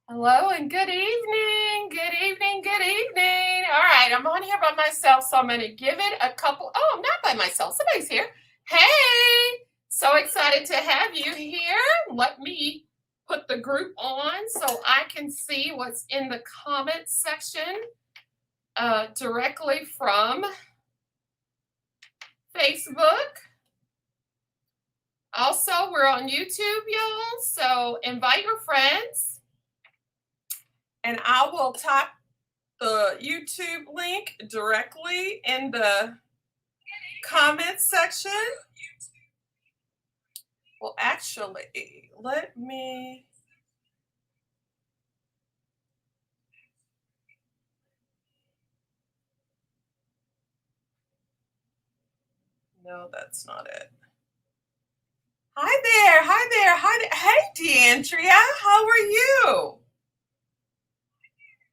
Hello and good evening. Good evening. Good evening. All right, I'm on here by myself, so I'm going to give it a couple. Oh, I'm not by myself. Somebody's here. Hey, so excited to have you here. Let me put the group on so I can see what's in the comments section directly from Facebook. Also, we're on YouTube, y'all, so invite your friends. And I will type the YouTube link directly in the comments section. Well, actually, let me. No, that's not it. Hi there. Hi there. Hi there. Hey, D'Andrea. How are you?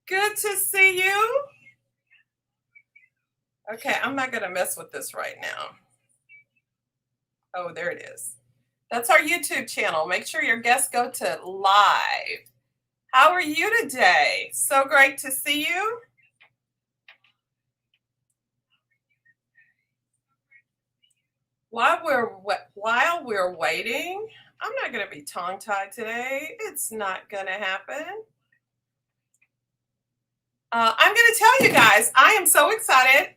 Good to see you. Okay, I'm not going to mess with this right now. Oh, there it is. That's our YouTube channel. Make sure your guests go to live. How are you today? So great to see you. While we're waiting, I'm not going to be tongue-tied today. It's not going to happen. I'm going to tell you guys, I am so excited.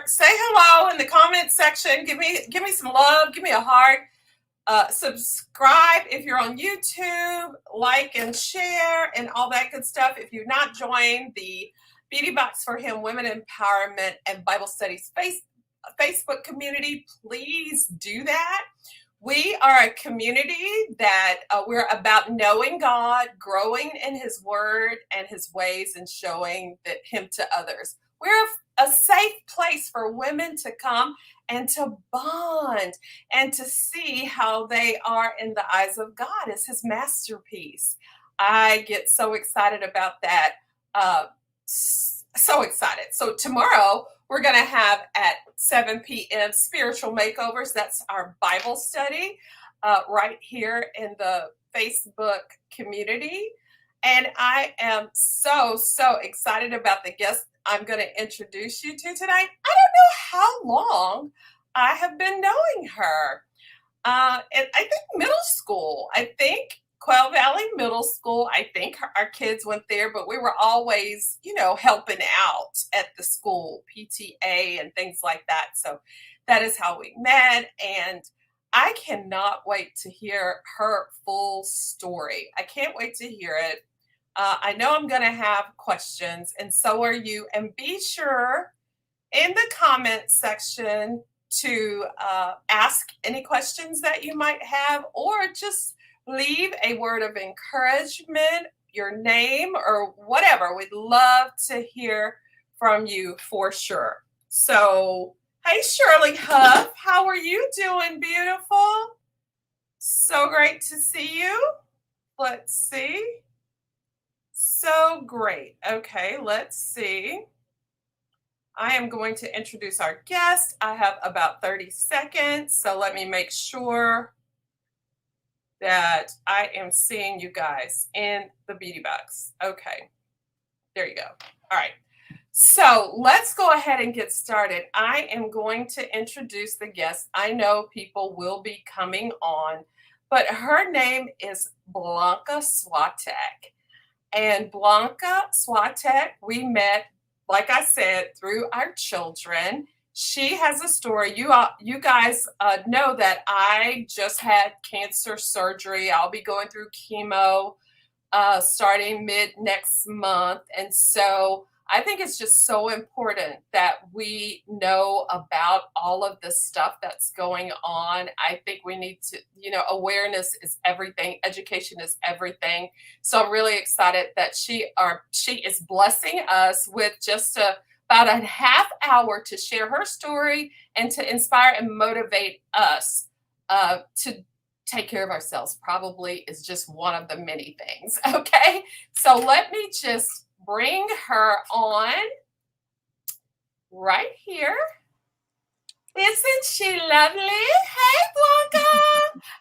Say hello in the comments section. Give me some love. Give me a heart. Subscribe if you're on YouTube. Like and share and all that good stuff. If you've not joined the Beauty Box for Him Women Empowerment and Bible Studies Facebook community, please do that. We are a community that we're about knowing God, growing in His Word and His ways, and showing Him to others. We're a safe place for women to come and to bond and to see how they are in the eyes of God as His masterpiece. I get so excited about that. So excited. So tomorrow we're going to have at 7 p.m. spiritual makeovers. That's our Bible study right here in the Facebook community. And I am so excited about the guest I'm going to introduce you to tonight. I don't know how long I have been knowing her. And I think middle school. I think Quail Valley Middle School. I think our kids went there, but we were always, helping out at the school, PTA and things like that. So that is how we met. And I cannot wait to hear her full story. I can't wait to hear it. I know I'm going to have questions, and so are you. And be sure in the comments section to ask any questions that you might have, or just leave a word of encouragement, your name, or whatever. We'd love to hear from you for sure. So, hey, Shirley Huff, how are you doing, beautiful? So great to see you. Let's see. So great. Okay, let's see. I am going to introduce our guest. I have about 30 seconds, so let me make sure that I am seeing you guys in the Beauty Box. Okay, there you go. All right, so let's go ahead and get started. I am going to introduce the guest. I know people will be coming on, but her name is Blanca Svatek. And Blanca Svatek, we met, like I said, through our children. She has a story. You guys know that I just had cancer surgery. I'll be going through chemo starting mid next month. And so I think it's just so important that we know about all of the stuff that's going on. I think we need to, awareness is everything. Education is everything. So I'm really excited that she is blessing us with just about a half hour to share her story and to inspire and motivate us to take care of ourselves. Probably is just one of the many things. Okay. So let me just bring her on right here. Isn't she lovely? Hey, Blanca.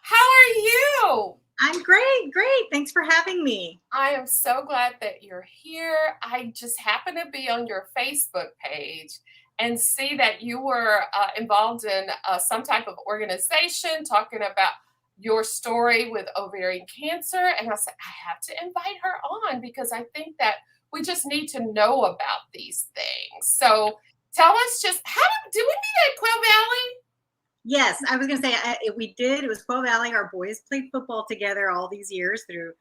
How are you? I'm great. Thanks for having me. I am so glad that you're here. I just happened to be on your Facebook page and see that you were involved in some type of organization talking about your story with ovarian cancer. And I said, I have to invite her on because I think that we just need to know about these things. So tell us just did we meet at Quail Valley? Yes, I was going to say we did. It was Quail Valley. Our boys played football together all these years through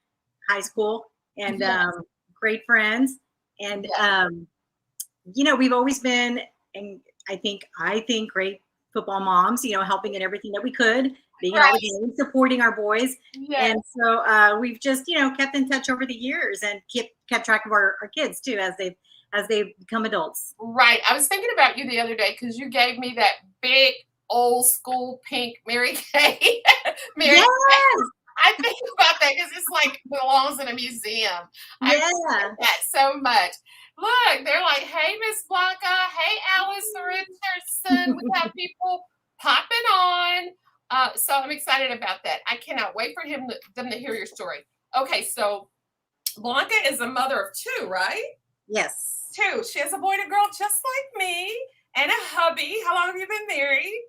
high school, and Yes. great friends. And Yes. we've always been, and I think great football moms. Helping in everything that we could, being in all the Right. games, supporting our boys. Yes. And so we've just kept in touch over the years and kept track of our kids too as they become adults. Right. I was thinking about you the other day because you gave me that big old school pink Mary Kay. Mary Kay. Yes. I think about that because it's like belongs in a museum. I Yeah. appreciate that so much. Look, they're like, hey, Miss Blanca. Hey, Alice Richardson. We have people popping on. So I'm excited about that. I cannot wait for them to hear your story. Okay, so Blanca is a mother of two, right? Yes. Two. She has a boy and a girl just like me and a hubby. How long have you been married?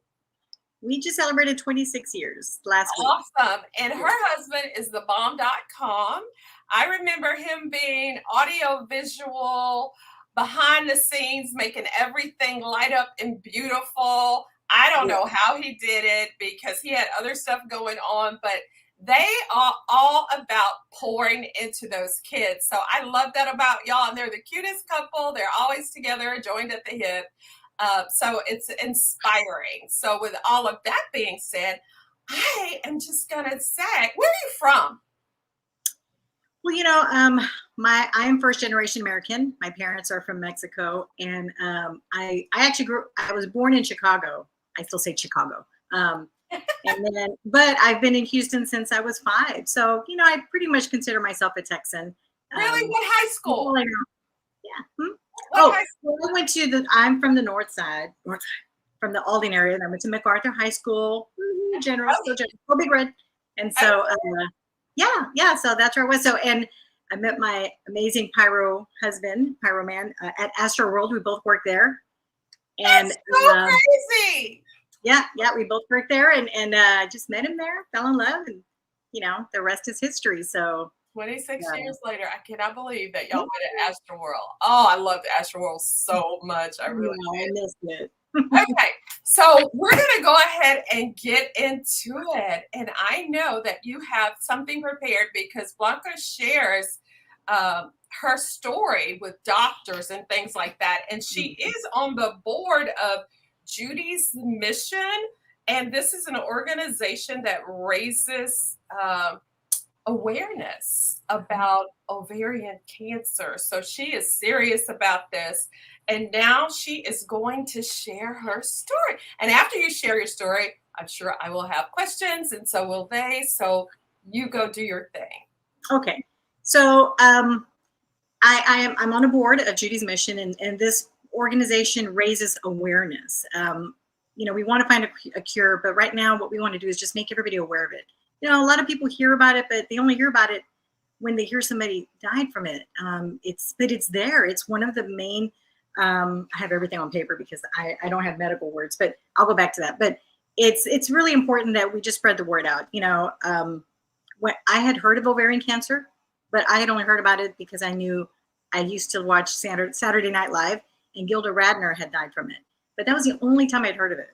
We just celebrated 26 years last week. Awesome. And her husband is thebomb.com. I remember him being audio visual, behind the scenes, making everything light up and beautiful. I don't know how he did it because he had other stuff going on, but they are all about pouring into those kids. So I love that about y'all. And they're the cutest couple. They're always together, joined at the hip. So it's inspiring. So with all of that being said, I am just gonna say, where are you from? Well, I am first generation American. My parents are from Mexico, and I actually I was born in Chicago. I still say Chicago. But I've been in Houston since I was 5. So, I pretty much consider myself a Texan. Really? What high school? Yeah. What high school? Well, I'm from the north side, from the Aldine area, and I went to MacArthur High School, General, Big Red. And so, so that's where I was. So, and I met my amazing pyro man, at Astro World. We both worked there. And that's so crazy. Yeah, we both worked there, and just met him there, fell in love, and the rest is history. So 26 years later, I cannot believe that y'all went at Astro World. Oh, I loved Astro World so much. I really did. I missed it. Okay, so we're going to go ahead and get into it. And I know that you have something prepared because Blanca shares her story with doctors and things like that. And she is on the board of Judy's Mission. And this is an organization that raises awareness about ovarian cancer. So she is serious about this. And now she is going to share her story. And after you share your story, I'm sure I will have questions, and so will they. So you go do your thing. Okay. So I'm on a board of Judy's Mission, and this organization raises awareness. We want to find a cure, but right now what we want to do is just make everybody aware of it. A lot of people hear about it, but they only hear about it when they hear somebody died from it. It's there. It's one of the main. I have everything on paper because I don't have medical words, but I'll go back to that. But it's really important that we just spread the word out. When I had heard of ovarian cancer, but I had only heard about it because I used to watch Saturday Night Live, and Gilda Radner had died from it. But that was the only time I'd heard of it.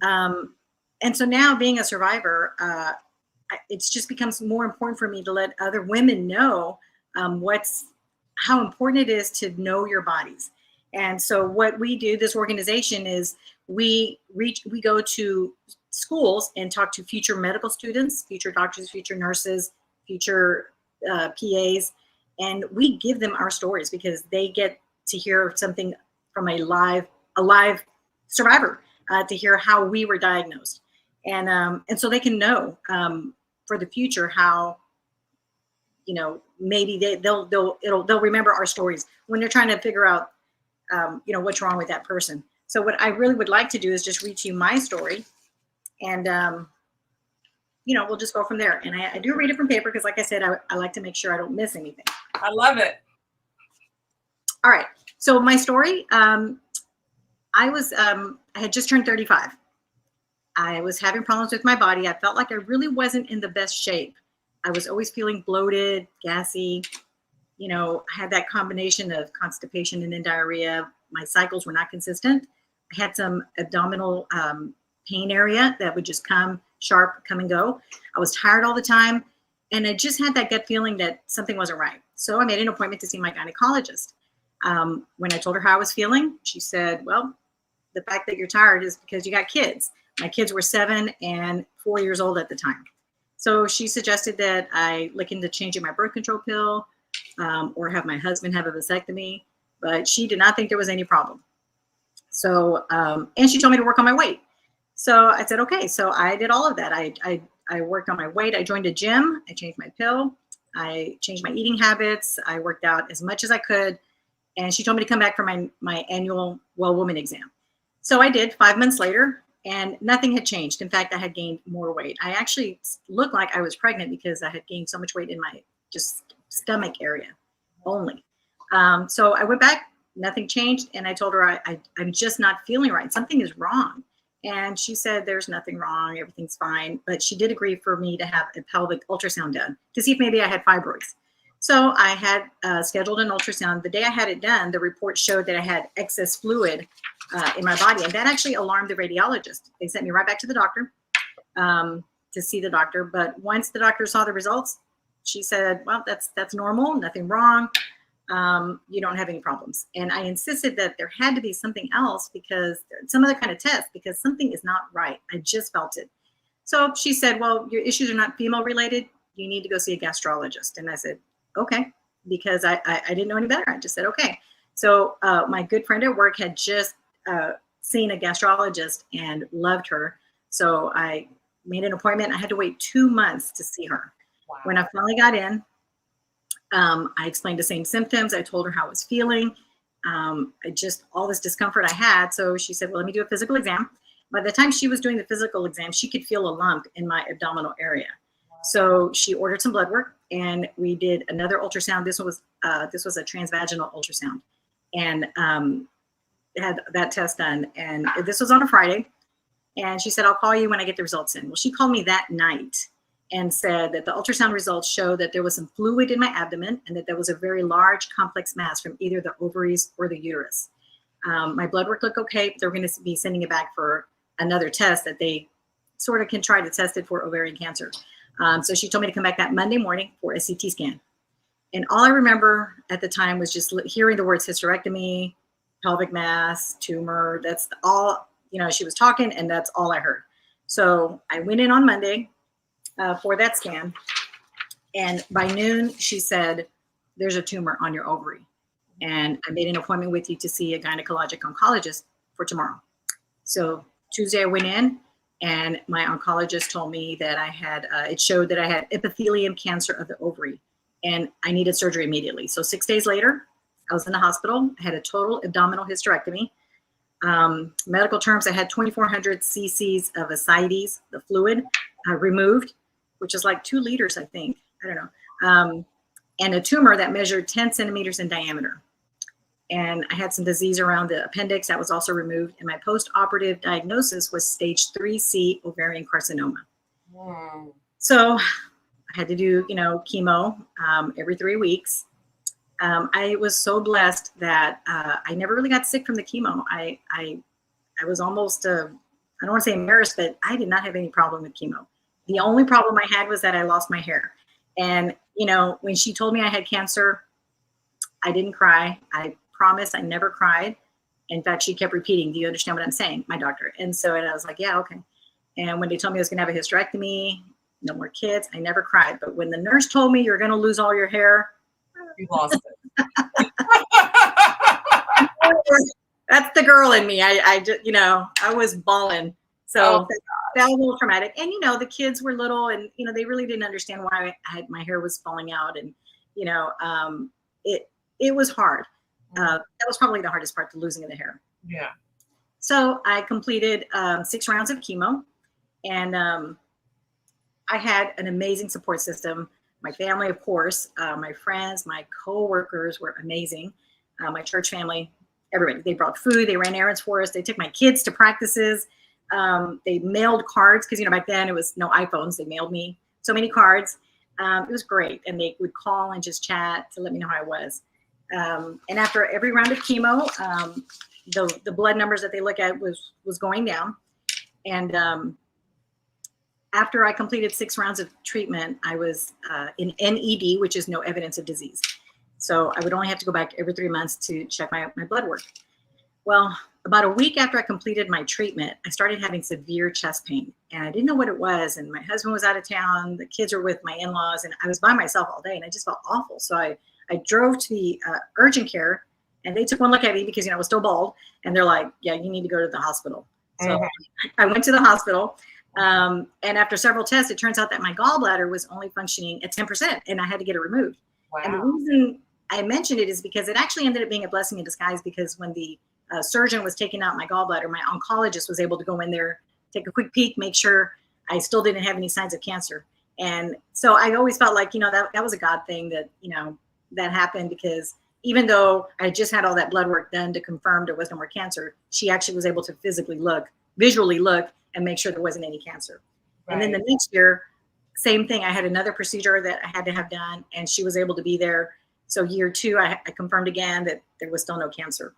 And so now, being a survivor, it's just becomes more important for me to let other women know how important it is to know your bodies. And so what we do, this organization, is we go to schools and talk to future medical students, future doctors, future nurses, future PAs, and we give them our stories because they get to hear something from a live survivor, to hear how we were diagnosed, and so they can know for the future how maybe they'll remember our stories when they're trying to figure out what's wrong with that person. So what I really would like to do is just reach you my story, and we'll just go from there. And I do read it from paper because, like I said, I like to make sure I don't miss anything. I love it. All right. So my story, I had just turned 35. I was having problems with my body. I felt like I really wasn't in the best shape. I was always feeling bloated, gassy. I had that combination of constipation and then diarrhea. My cycles were not consistent. I had some abdominal pain area that would just come and go. I was tired all the time. And I just had that gut feeling that something wasn't right. So I made an appointment to see my gynecologist. When I told her how I was feeling, she said, well, the fact that you're tired is because you got kids. My kids were 7 and 4 years old at the time. So she suggested that I look into changing my birth control pill or have my husband have a vasectomy, but she did not think there was any problem. So, and she told me to work on my weight. So I said, okay. So I did all of that. I worked on my weight. I joined a gym. I changed my pill. I changed my eating habits. I worked out as much as I could. And she told me to come back for my annual Well Woman exam. So I did 5 months later, and nothing had changed. In fact, I had gained more weight. I actually looked like I was pregnant because I had gained so much weight in my just stomach area only. So I went back, nothing changed. And I told her, I'm just not feeling right. Something is wrong. And she said, there's nothing wrong. Everything's fine. But she did agree for me to have a pelvic ultrasound done to see if maybe I had fibroids. So I had scheduled an ultrasound. The day I had it done, the report showed that I had excess fluid in my body. And that actually alarmed the radiologist. They sent me right back to the doctor to see the doctor. But once the doctor saw the results, she said, well, that's normal, nothing wrong. You don't have any problems. And I insisted that there had to be something else, because some other kind of test, because something is not right. I just felt it. So she said, well, your issues are not female related. You need to go see a gastrologist. And I said, okay, because I didn't know any better. I just said, okay. So my good friend at work had just seen a gastrologist and loved her. So I made an appointment. I had to wait 2 months to see her. Wow. When I finally got in, I explained the same symptoms. I told her how I was feeling. All this discomfort I had. So she said, well, let me do a physical exam. By the time she was doing the physical exam, she could feel a lump in my abdominal area. So she ordered some blood work, and we did another ultrasound. This was a transvaginal ultrasound, and had that test done. And this was on a Friday. And she said, I'll call you when I get the results in. Well, she called me that night and said that the ultrasound results showed that there was some fluid in my abdomen, and that there was a very large complex mass from either the ovaries or the uterus. My blood work looked okay, but they're going to be sending it back for another test that they sort of can try to test it for ovarian cancer. So she told me to come back that Monday morning for a CT scan. And all I remember at the time was just hearing the words hysterectomy, pelvic mass, tumor. That's all, she was talking, and that's all I heard. So I went in on Monday for that scan. And by noon, she said, there's a tumor on your ovary. And I made an appointment with you to see a gynecologic oncologist for tomorrow. So Tuesday I went in, and my oncologist told me that I had, it showed that I had epithelium cancer of the ovary, and I needed surgery immediately. So 6 days later, I was in the hospital. I had a total abdominal hysterectomy. Medical terms, I had 2,400 cc's of ascites, the fluid, removed, which is like 2 liters, I think. I don't know. And a tumor that measured 10 centimeters in diameter. And I had some disease around the appendix that was also removed. And my post-operative diagnosis was stage 3C ovarian carcinoma. Wow. So I had to do, chemo every 3 weeks. I was so blessed that I never really got sick from the chemo. I was almost, I don't want to say embarrassed, but I did not have any problem with chemo. The only problem I had was that I lost my hair. And, when she told me I had cancer, I didn't cry. I promise I never cried. In fact, she kept repeating, do you understand what I'm saying, my doctor? And I was like, yeah, okay. And when they told me I was going to have a hysterectomy, no more kids, I never cried. But when the nurse told me you're going to lose all your hair, you lost it. That's the girl in me. I just, I was bawling. So that was a little traumatic. And, the kids were little, and, they really didn't understand why my hair was falling out. And, it was hard. That was probably the hardest part, the losing of the hair. Yeah. So I completed 6 rounds of chemo, and I had an amazing support system. My family, of course, my friends, my coworkers were amazing. My church family, everybody. They brought food. They ran errands for us. They took my kids to practices. They mailed cards because, back then it was no iPhones. They mailed me so many cards. It was great. And they would call and just chat to let me know how I was. And after every round of chemo, the blood numbers that they look at was going down. And after I completed 6 rounds of treatment, I was in NED, which is no evidence of disease. So I would only have to go back every 3 months to check my blood work. Well, about a week after I completed my treatment, I started having severe chest pain, and I didn't know what it was. And my husband was out of town. The kids were with my in-laws, and I was by myself all day, and I just felt awful. So I drove to the urgent care, and they took one look at me because, I was still bald, and they're like, yeah, you need to go to the hospital. So I went to the hospital. And after several tests, it turns out that my gallbladder was only functioning at 10%, and I had to get it removed. Wow. And the reason I mentioned it is because it actually ended up being a blessing in disguise, because when the surgeon was taking out my gallbladder, my oncologist was able to go in there, take a quick peek, make sure I still didn't have any signs of cancer. And so I always felt like, that was a God thing that, that happened, because even though I just had all that blood work done to confirm there was no more cancer, she actually was able to visually look, and make sure there wasn't any cancer. Right. And then the next year, same thing. I had another procedure that I had to have done, and she was able to be there. So year 2, I confirmed again that there was still no cancer.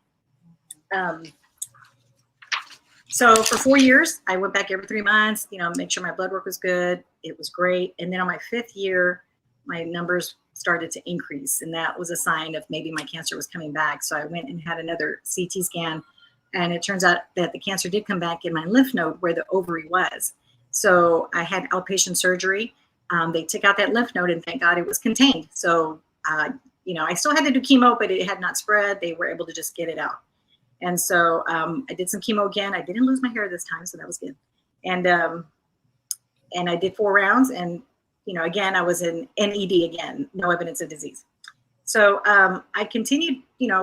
So for 4 years, I went back every 3 months, make sure my blood work was good. It was great. And then on my 5th year, my numbers started to increase, and that was a sign of maybe my cancer was coming back. So I went and had another CT scan, and it turns out that the cancer did come back in my lymph node where the ovary was. So I had outpatient surgery. They took out that lymph node, and thank God it was contained. So, I still had to do chemo, but it had not spread. They were able to just get it out. And so I did some chemo again. I didn't lose my hair this time, so that was good. And I did 4 rounds, and again, I was in NED again, no evidence of disease. So I continued,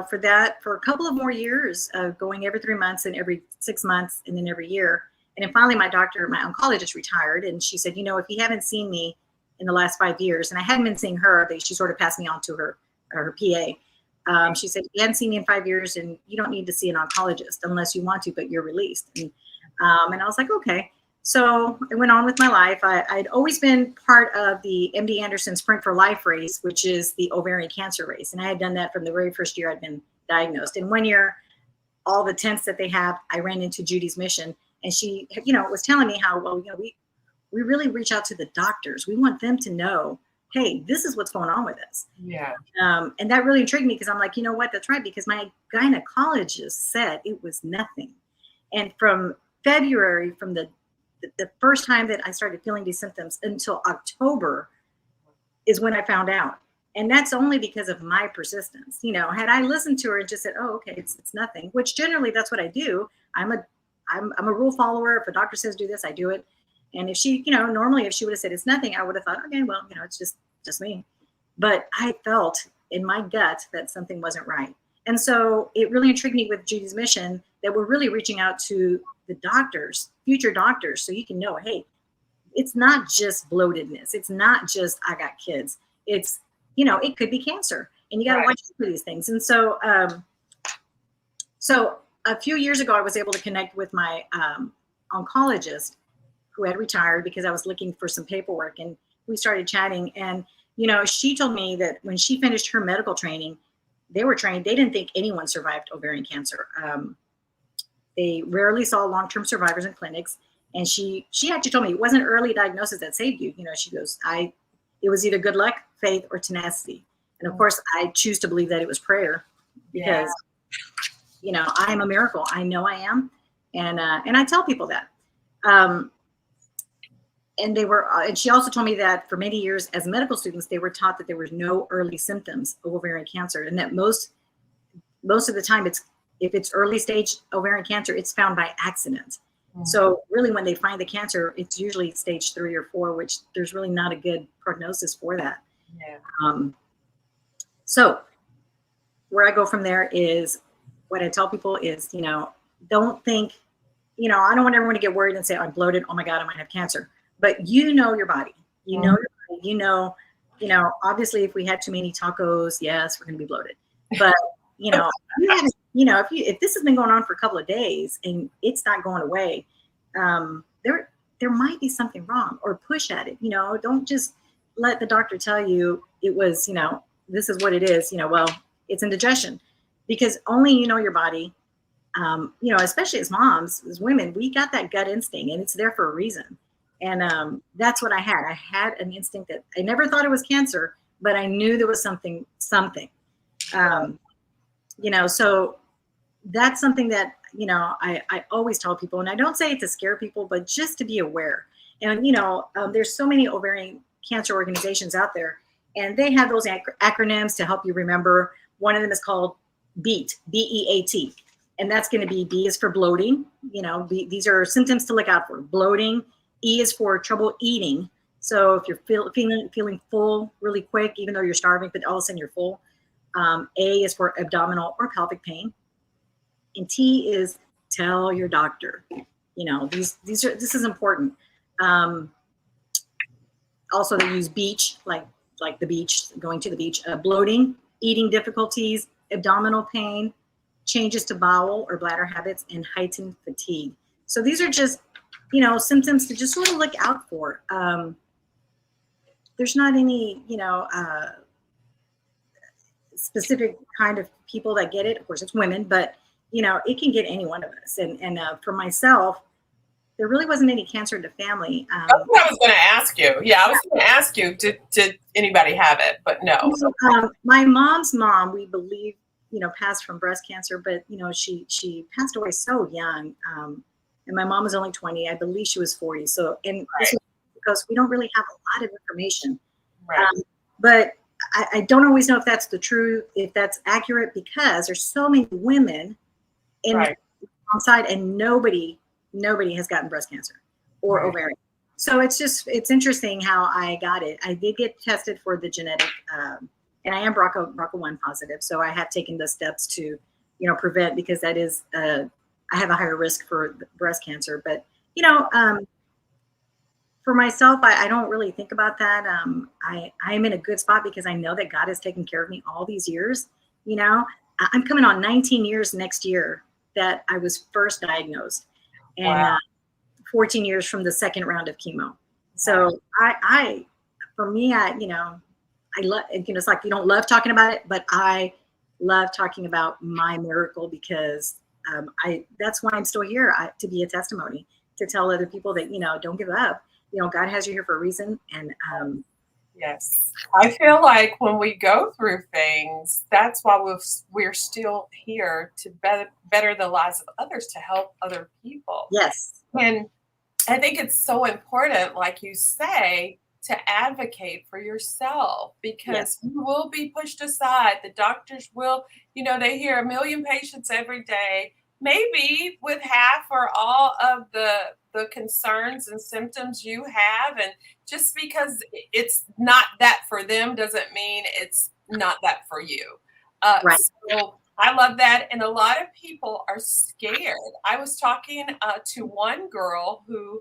for a couple of more years, going every 3 months and every 6 months and then every year. And then finally, my oncologist retired, and she said, if you haven't seen me in the last 5 years, and I hadn't been seeing her, she sort of passed me on to her PA. She said, you haven't seen me in 5 years, and you don't need to see an oncologist unless you want to, but you're released. And I was like, okay. So I went on with my life. I'd always been part of the MD Anderson Sprint for Life race, which is the ovarian cancer race. And I had done that from the very first year I'd been diagnosed. And 1 year, all the tents that they have, I ran into Judy's mission. And she, was telling me how, well, we really reach out to the doctors. We want them to know, hey, this is what's going on with us. Yeah. And that really intrigued me, because I'm like, you know what, that's right. Because my gynecologist said it was nothing. And from February, from the first time that I started feeling these symptoms until October is when I found out. And that's only because of my persistence. Had I listened to her and just said, oh, okay, it's nothing, which generally that's what I do. I'm a rule follower. If a doctor says do this, I do it. And if she, normally if she would have said it's nothing, I would have thought, okay, well, it's just me. But I felt in my gut that something wasn't right. And so it really intrigued me with Judy's mission that we're really reaching out to the doctors, future doctors, so you can know, hey, it's not just bloatedness. It's not just I got kids. It's, it could be cancer, and you got to watch for these things. And so, so a few years ago, I was able to connect with my oncologist who had retired, because I was looking for some paperwork, and we started chatting. And, she told me that when she finished her medical training, they didn't think anyone survived ovarian cancer. They rarely saw long-term survivors in clinics. And she actually told me it wasn't early diagnosis that saved you. She goes, it was either good luck, faith, or tenacity. And of course, I choose to believe that it was prayer, because, I am a miracle. I know I am. And I tell people that. And she also told me that for many years as medical students, they were taught that there were no early symptoms of ovarian cancer, and that most of the time if it's early stage ovarian cancer, it's found by accident. Mm-hmm. So really, when they find the cancer, it's usually stage 3 or 4, which there's really not a good prognosis for that. Yeah. So where I go from there is, what I tell people is, don't think, I don't want everyone to get worried and say, I'm bloated. Oh my God, I might have cancer. but you know your body. You know Mhm. your body. Obviously, if we had too many tacos, yes, we're going to be bloated. But if this has been going on for a couple of days and it's not going away, there might be something wrong, or push at it. Don't just let the doctor tell you it was, this is what it is. Well, it's indigestion, because only you know your body. Especially as moms, as women, we got that gut instinct, and it's there for a reason. And that's what I had. I had an instinct that I never thought it was cancer, but I knew there was something. So that's something that, I always tell people, and I don't say it to scare people, but just to be aware. And, there's so many ovarian cancer organizations out there, and they have those acronyms to help you remember. One of them is called BEAT, BEAT. And that's going to be, B is for bloating. These are symptoms to look out for. Bloating. E is for trouble eating. So if you're feeling full really quick, even though you're starving, but all of a sudden you're full. A is for abdominal or pelvic pain. And T is tell your doctor. This is important. Also, they use beach, like the beach, going to the beach. Bloating, eating difficulties, abdominal pain, changes to bowel or bladder habits, and heightened fatigue. So these are just, symptoms to just sort of look out for. There's not any, specific kind of people that get it. Of course, it's women, but, it can get any one of us. And for myself, there really wasn't any cancer in the family. That's what I was going to ask you. Yeah, I was going to ask you, did anybody have it? But no. My mom's mom, we believe, passed from breast cancer, but she passed away so young. And my mom was only 20. I believe she was 40. So, and this is because we don't really have a lot of information. Right. But I don't always know if that's the truth, if that's accurate, because there's so many women in the side, and nobody has gotten breast cancer or ovarian. So it's interesting how I got it. I did get tested for the genetic, and I am BRCA1 positive. So I have taken the steps to, prevent, because that is, I have a higher risk for breast cancer. But, for myself, I don't really think about that. I'm in a good spot because I know that God has taken care of me all these years. I'm coming on 19 years next year that I was first diagnosed, and 14 years from the second round of chemo. So for me, I love, it's like, you don't love talking about it, but I love talking about my miracle, because that's why I'm still here, to be a testimony, to tell other people that, don't give up. God has you here for a reason. And yes, I feel like when we go through things, that's why we're still here, to better the lives of others, to help other people. Yes. And I think it's so important, like you say, to advocate for yourself, because you will be pushed aside. The doctors will, they hear 1 million patients every day, maybe with half or all of the concerns and symptoms you have. And just because it's not that for them doesn't mean it's not that for you. So I love that. And a lot of people are scared. I was talking to one girl who,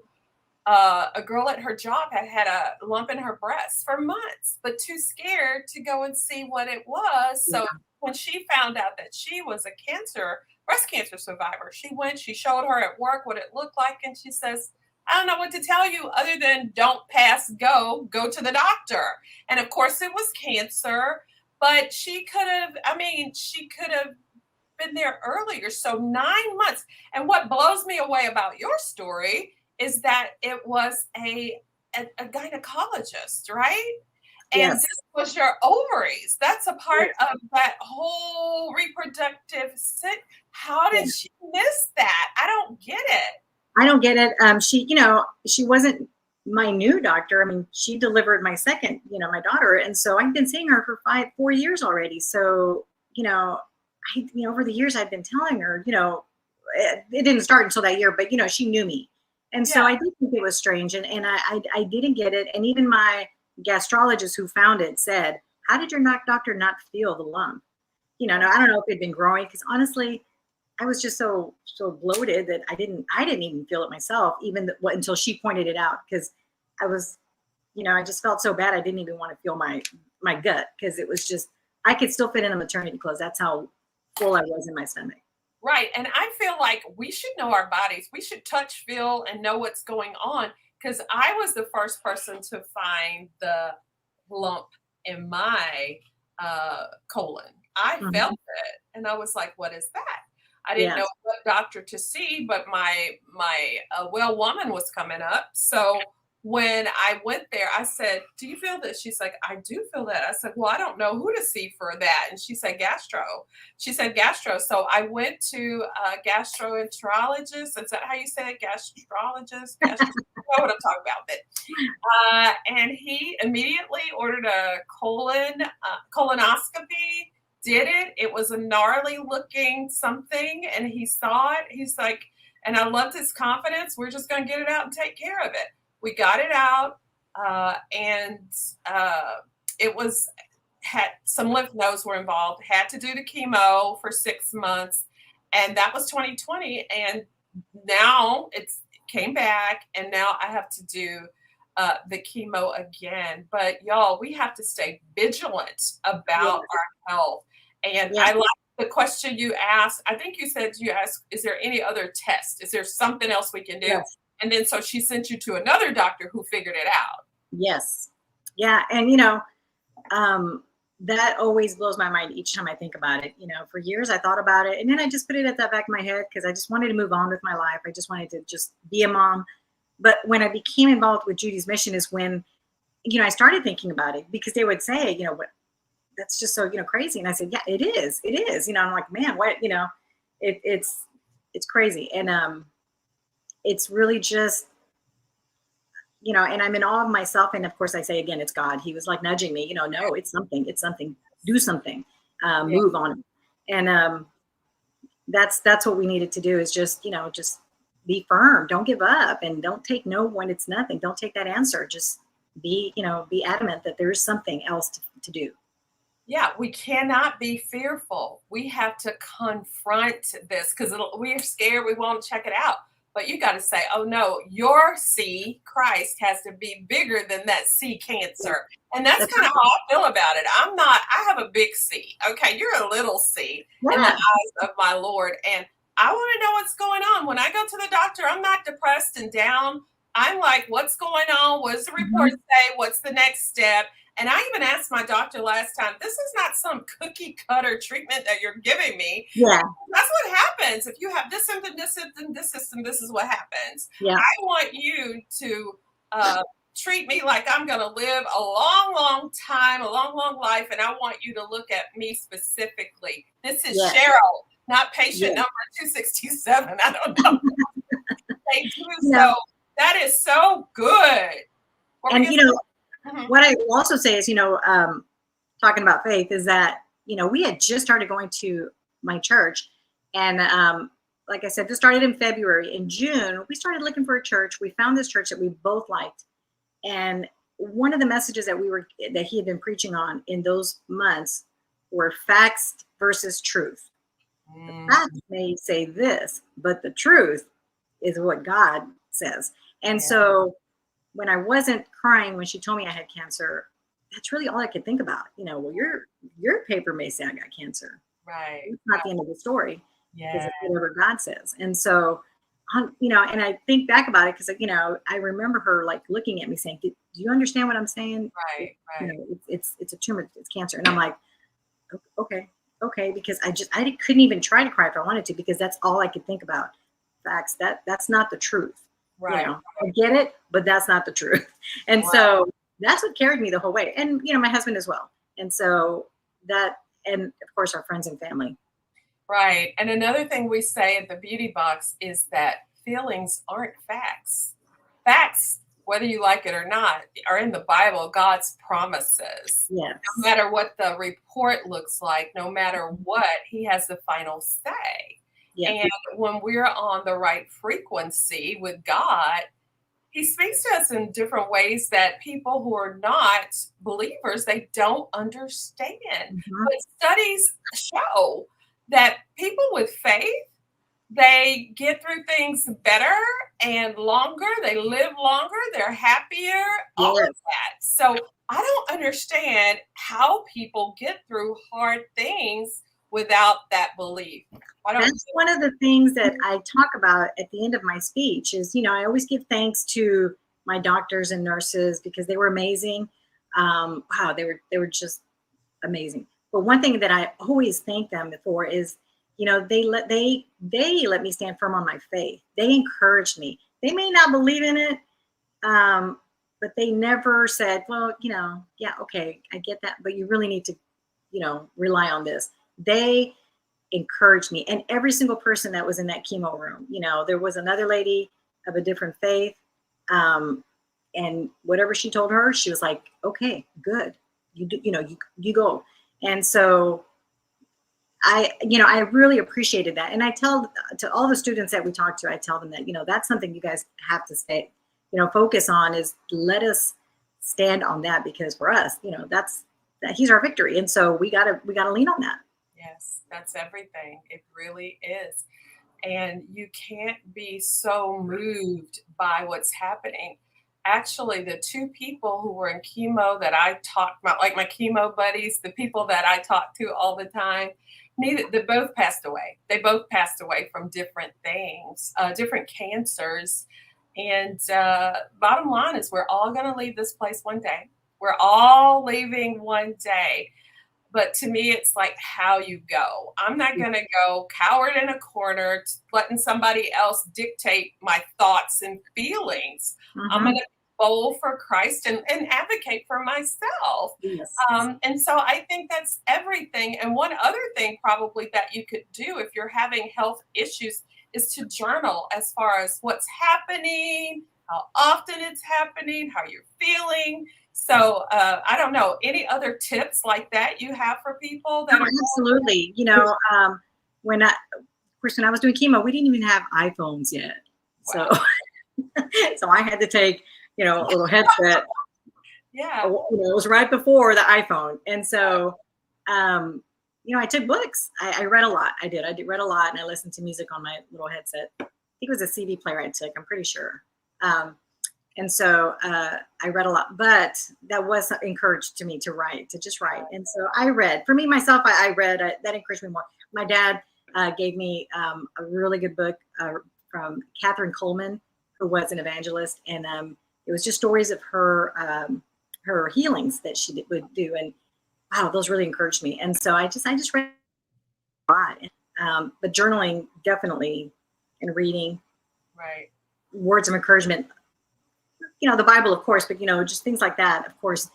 a girl at her job had a lump in her breast for months, but too scared to go and see what it was. So when she found out that she was a breast cancer survivor, she showed her at work what it looked like. And she says, I don't know what to tell you other than don't pass go to the doctor. And of course it was cancer, but she could have been there earlier. So 9 months. And what blows me away about your story is that it was a gynecologist, right? And this was your ovaries. That's a part of that whole reproductive How did she miss that? I don't get it. She wasn't my new doctor. I mean, she delivered my second, my daughter. And so I've been seeing her for 4 years already. So, over the years I've been telling her, it didn't start until that year, but, she knew me. And so I did think it was strange, and I didn't get it. And even my gastrologist who found it said, how did your doctor not feel the lump? Now, I don't know if it'd been growing, because honestly, I was just so bloated that I didn't even feel it myself, even until she pointed it out. Because I was, I just felt so bad. I didn't even want to feel my gut because it was just, I could still fit in a maternity clothes. That's how full I was in my stomach. Right. And I feel like we should know our bodies. We should touch, feel, and know what's going on. Because I was the first person to find the lump in my colon. I felt Mhm. it, and I was like, "What is that?" I didn't know Yes. what doctor to see, but my well woman was coming up. So when I went there, I said, "Do you feel this?" She's like, "I do feel that." I said, "Well, I don't know who to see for that." And she said, "Gastro." She said gastro. So I went to a gastroenterologist. Is that how you say it? Gastrologist? Gastro. You know what I'm talking about. But and he immediately ordered a colonoscopy. Did it? It was a gnarly looking something, and he saw it. He's like, and I loved his confidence. We're just going to get it out and take care of it. We got it out, and it was had some lymph nodes were involved. Had to do the chemo for 6 months, and that was 2020. And now it's came back, and now I have to do the chemo again. But y'all, we have to stay vigilant Yeah. about our health. And Yeah. I like the question you asked. I think you asked, is there any other test? Is there something else we can do? Yes. And then so she sent you to another doctor who figured it out. Yes. Yeah. And, um, that always blows my mind each time I think about it. For years I thought about it and then I just put it at the back of my head because I just wanted to move on with my life. I just wanted to just be a mom. But when I became involved with Judy's Mission is when, I started thinking about it because they would say, what that's just so, crazy. And I said, yeah, it is. It is. I'm like, man, what, it's crazy. And it's really just, and I'm in awe of myself. And of course I say again, it's God. He was like nudging me, no, it's something, do something, Yeah. move on. And that's what we needed to do is just be firm. Don't give up and don't take no when it's nothing. Don't take that answer. Just be adamant that there is something else to do. Yeah, we cannot be fearful. We have to confront this because we're scared. We won't check it out. But you got to say, oh no, your C, Christ, has to be bigger than that C Yeah, cancer. And that's that's kind of right. how I feel about it. I have a big C. Okay, you're a little C in the Yeah. eyes of my Lord. And I want to know what's going on. When I go to the doctor, I'm not depressed and down. I'm like, what's going on? What does the report Mhm. say? What's the next step? And I even asked my doctor last time, this is not some cookie cutter treatment that you're giving me. Yeah. That's what happens. If you have this symptom, this symptom, this system, this is what happens. Yeah. I want you to treat me like I'm going to live a long, long time, a long, long life. And I want you to look at me specifically. This is Yeah. Cheryl, not patient Yeah. number 267. I don't know. They do You so. know, That is so good. What were and you saying? what I will also say is, talking about faith is that, we had just started going to my church. And like I said, this started in February. In June, we started looking for a church. We found this church that we both liked. And one of the messages that he had been preaching on in those months were facts versus truth. The Mhm. facts may say this, but the truth is what God says. And Yeah. so when I wasn't crying when she told me I had cancer, that's really all I could think about. Well, your paper may say I got cancer. Right. It's not the end of the story because Yeah. it's whatever God says. And so, and I think back about it because, I remember her like looking at me saying, do you understand what I'm saying? Right. Right. It's a tumor, it's cancer. And I'm like, okay, okay. Because I couldn't even try to cry if I wanted to, because that's all I could think about. Facts. That's not the truth. Right. I get it, but that's not the truth. And so that's what carried me the whole way. And, my husband as well. And so and of course our friends and family. Right. And another thing we say at the beauty box is that feelings aren't facts. Facts, whether you like it or not, are in the Bible, God's promises. Yes. No matter what the report looks like, no matter what, He has the final say. Yeah. And when we're on the right frequency with God, He speaks to us in different ways that people who are not believers, they don't understand. Mhm. But studies show that people with faith, they get through things better and longer. They live longer. They're happier, all of Yes. that. So I don't understand how people get through hard things without that belief. I don't. That's one of the things that I talk about at the end of my speech is, I always give thanks to my doctors and nurses because they were amazing. Wow, they were just amazing. But one thing that I always thank them for is, they let me stand firm on my faith. They encouraged me. They may not believe in it, but they never said, well, yeah, okay, I get that, but you really need to, rely on this. They encouraged me, and every single person that was in that chemo room. There was another lady of a different faith, and whatever she told her, she was like, okay, good, you do, you go. And so I really appreciated that. And I tell to all the students that we talk to, I tell them that, that's something you guys have to stay, focus on, is let us stand on that, because for us, he's our victory. And so we gotta lean on that. Yes, that's everything. It really is. And you can't be so moved by what's happening. Actually, the two people who were in chemo that I talked about, like my chemo buddies, the people that I talk to all the time, they both passed away. They both passed away from different things, different cancers. And bottom line is, we're all going to leave this place one day. We're all leaving one day. But to me, it's like how you go. I'm not going to go cowered in a corner, letting somebody else dictate my thoughts and feelings. I'm Mm-hmm. going to be bold for Christ and advocate for myself. Yes. And so I think that's everything. And one other thing probably that you could do if you're having health issues is to journal as far as what's happening, how often it's happening, how you're feeling. So I don't know, any other tips like that you have for people that Oh, are absolutely. When of course, when I was doing chemo, we didn't even have iPhones yet. So, wow. so I had to take, a little headset. Yeah. It was right before the iPhone. And so, I took books. I read a lot. I did read a lot, and I listened to music on my little headset. I think it was a CD player I took, I'm pretty sure. And so I read a lot, but that was encouraged to me to write, to just write. And so I read. For me, myself, I read. That encouraged me more. My dad gave me a really good book from Catherine Coleman, who was an evangelist. And it was just stories of her healings that she would do. And wow, those really encouraged me. And so I just read a lot. But journaling, definitely, and reading, Right. words of encouragement, the Bible, of course, but, just things like that, of course,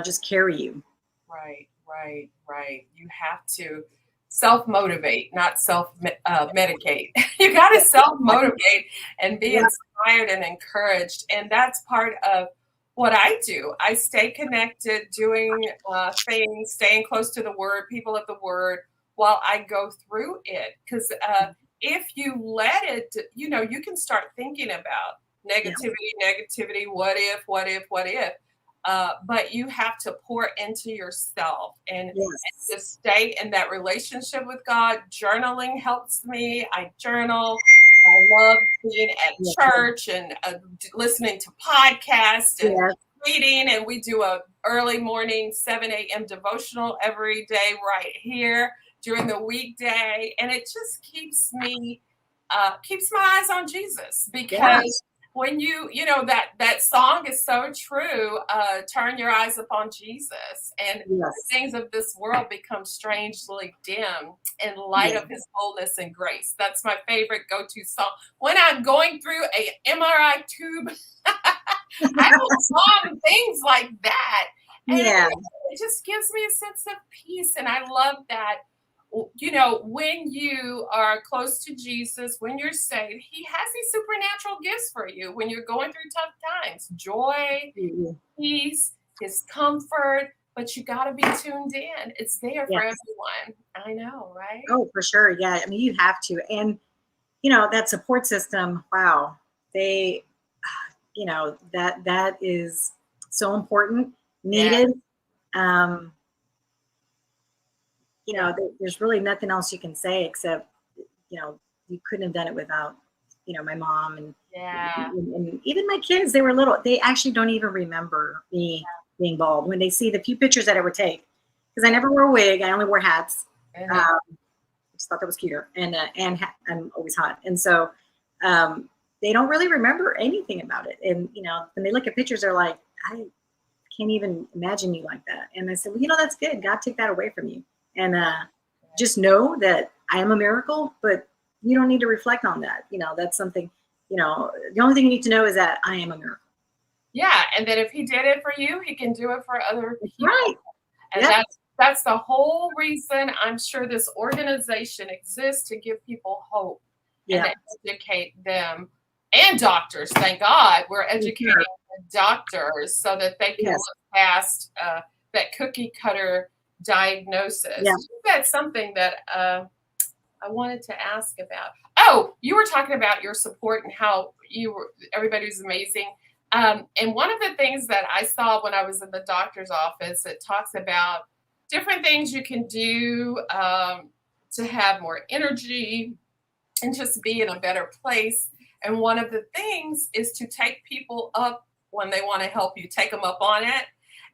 just carry you. Right. Right. Right. You have to self motivate, not self medicate. You got to self motivate and be Yeah. inspired and encouraged. And that's part of what I do. I stay connected, doing things, staying close to the word, people of the word, while I go through it. Because if you let it, you can start thinking about Yeah. negativity, what if, what if, what if. But you have to pour into yourself and Yes. to stay in that relationship with God. Journaling helps me. I journal. I love being at Yeah. church and listening to podcasts and Yes. reading. And we do a early morning 7 a.m. devotional every day right here during the weekday. And it just keeps my eyes on Jesus, Yeah. because when that song is so true, turn your eyes upon Jesus, and the Yes. things of this world become strangely dim in light Yeah. of his boldness and grace. That's my favorite go-to song when I'm going through a MRI tube. I will song things like that, and Yeah. it just gives me a sense of peace. And I love that, when you are close to Jesus, when you're saved, he has these supernatural gifts for you when you're going through tough times: joy, Yeah. peace, his comfort. But you got to be tuned in. It's there for Yes. everyone. I know, right? Oh, for sure. Yeah. I mean, you have to. And, that support system, wow, they, that is so important, Yeah. needed. Um, Yeah. there's really nothing else you can say except, you know, you couldn't have done it without, my mom Yeah. and even my kids. They were little. They actually don't even remember me being bald when they see the few pictures that I would take, because I never wore a wig. I only wore hats. Uh-huh. I just thought that was cuter, and I'm always hot, and so they don't really remember anything about it. And when they look at pictures, they're like, I can't even imagine you like that. And I said, well, that's good. God took that away from you, and just know that I am a miracle, but you don't need to reflect on that. That's something. The only thing you need to know is that I am a miracle. Yeah, and that if he did it for you, he can do it for other people. Right. And Yep. that's the whole reason I'm sure this organization exists, to give people hope and to educate them, and doctors. Thank God we're educating the doctors so that they can look past that cookie cutter diagnosis. Yeah. That's something that I wanted to ask about. Oh, you were talking about your support and how everybody was amazing. And one of the things that I saw when I was in the doctor's office, it talks about different things you can do to have more energy and just be in a better place. And one of the things is to take people up when they want to help you, take them up on it.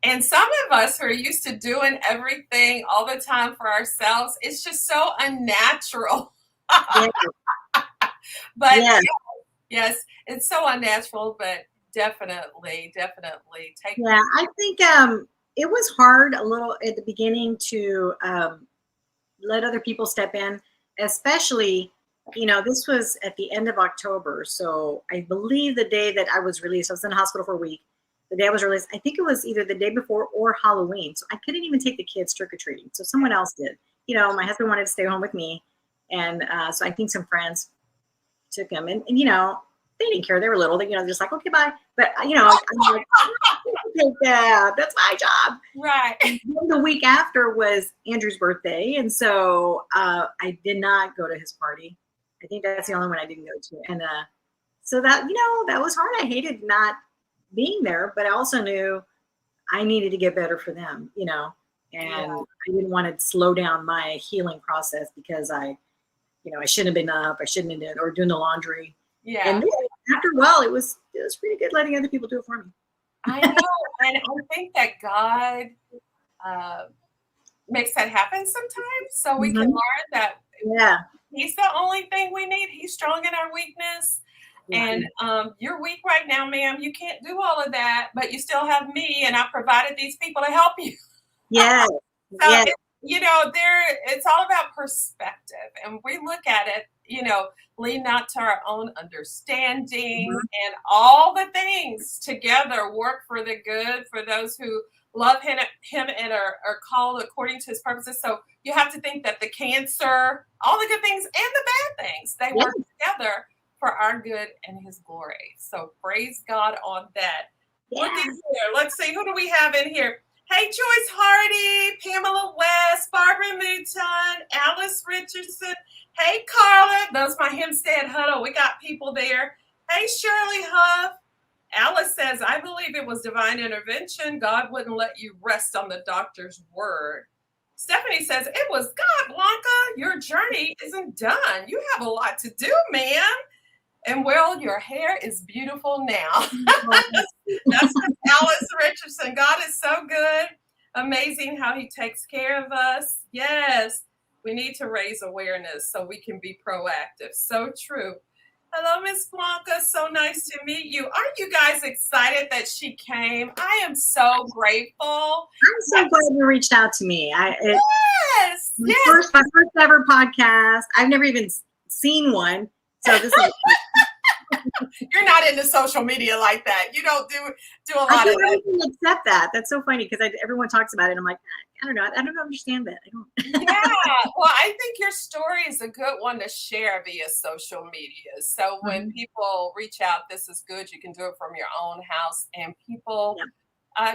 And some of us who are used to doing everything all the time for ourselves, it's just so unnatural. But yes, it's so unnatural, but definitely take. Yeah, I think it was hard a little at the beginning to let other people step in, especially, this was at the end of October. So I believe the day that I was released, I was in the hospital for a week. The day I was released, I think it was either the day before or Halloween. So I couldn't even take the kids trick-or-treating. So someone else did. My husband wanted to stay home with me. And so I think some friends took them. And they didn't care. They were little. They, just like, okay, bye. But, I'm like, take that. That's my job. Right. And then the week after was Andrew's birthday. And so I did not go to his party. I think that's the only one I didn't go to. And so that, that was hard. I hated not being there, but I also knew I needed to get better for them, and I didn't want to slow down my healing process because I shouldn't have been up. I shouldn't have been, or doing the laundry. Yeah. And then after a while, it was pretty good letting other people do it for me. I know. And I think that God makes that happen sometimes. So we can learn that He's the only thing we need. He's strong in our weakness. And you're weak right now, ma'am. You can't do all of that, but you still have me, and I provided these people to help you. Yeah. So it's all about perspective, and we look at it, lean not to our own understanding, and all the things together work for the good for those who love him and are called according to his purposes. So you have to think that the cancer, all the good things and the bad things, they work together for our good and his glory. So praise God on that. Yeah. Look at here. Let's see. Who do we have in here? Hey, Joyce Hardy, Pamela West, Barbara Mouton, Alice Richardson. Hey, Carla. Those my Hempstead Huddle. We got people there. Hey, Shirley Huff. Alice says, I believe it was divine intervention. God wouldn't let you rest on the doctor's word. Stephanie says, it was God, Blanca. Your journey isn't done. You have a lot to do, man. And well, your hair is beautiful now. That's Alice Richardson. God is so good. Amazing how he takes care of us. Yes, we need to raise awareness so we can be proactive. So true. Hello, Miss Blanca. So nice to meet you. Aren't you guys excited that she came? I am so grateful. I'm so glad you reached out to me. Yes. My first ever podcast. I've never even seen one. So this is You're not into social media like that. You don't do a lot of that. I accept that. That's so funny because everyone talks about it. And I'm like, I don't know. I don't understand that. Yeah. Well, I think your story is a good one to share via social media. So when people reach out, this is good. You can do it from your own house, and people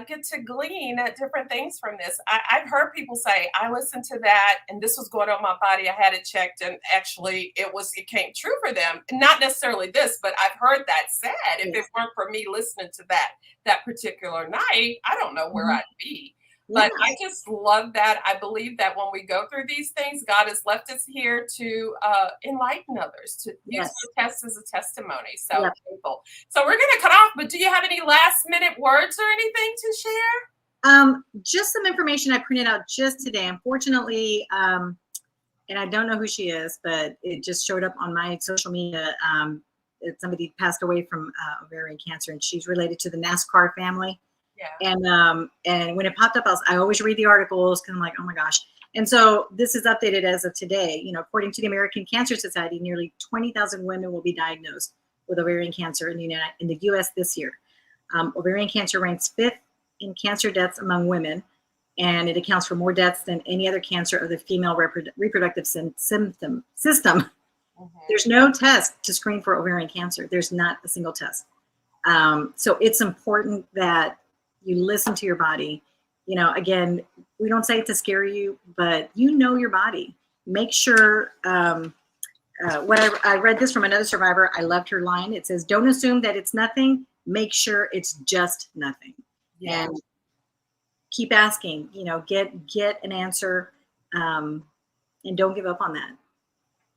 get to glean at different things from this. I've heard people say, I listened to that and this was going on my body. I had it checked, and actually it came true for them. Not necessarily this, but I've heard that said. If it weren't for me listening to that particular night, I don't know where I'd be. But I just love that. I believe that when we go through these things, God has left us here to enlighten others, to use the test as a testimony. So thankful. So we're going to cut off, but do you have any last minute words or anything to share? Just some information I printed out just today. Unfortunately, and I don't know who she is, but it just showed up on my social media. Somebody passed away from ovarian cancer, and she's related to the NASCAR family. Yeah. And when it popped up, I always read the articles because I'm like, oh my gosh. And so this is updated as of today. You know, according to the American Cancer Society, nearly 20,000 women will be diagnosed with ovarian cancer in the U.S. this year. Ovarian cancer ranks 5th in cancer deaths among women, and it accounts for more deaths than any other cancer of the female reproductive system. Mm-hmm. There's no test to screen for ovarian cancer. There's not a single test. So it's important that you listen to your body. You know, again, we don't say it to scare you, but you know your body. Make sure, I read this from another survivor. I loved her line. It says, don't assume that it's nothing. Make sure it's just nothing. Yeah. And keep asking, you know, get an answer, and don't give up on that.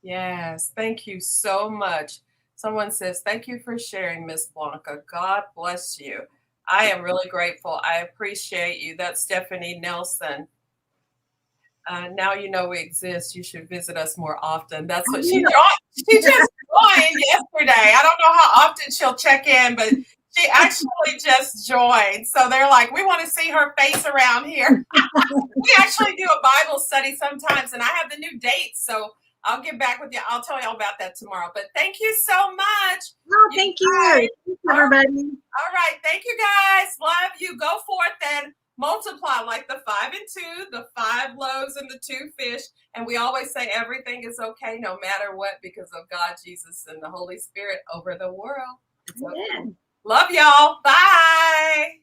Yes. Thank you so much. Someone says, thank you for sharing, Miss Blanca. God bless you. I am really grateful. I appreciate you. That's Stephanie Nelson. Now you know we exist. You should visit us more often. That's what she joined. She just joined yesterday. I don't know how often she'll check in, but she actually just joined. So they're like, we want to see her face around here. We actually do a Bible study sometimes, and I have the new dates. So I'll get back with you. I'll tell you all about that tomorrow. But thank you so much. Oh, thank you. Everybody. All right. Thank you, guys. Love you. Go forth and multiply like the 5 and 2, the 5 loaves and the 2 fish. And we always say everything is okay no matter what because of God, Jesus, and the Holy Spirit over the world. It's okay. Love y'all. Bye.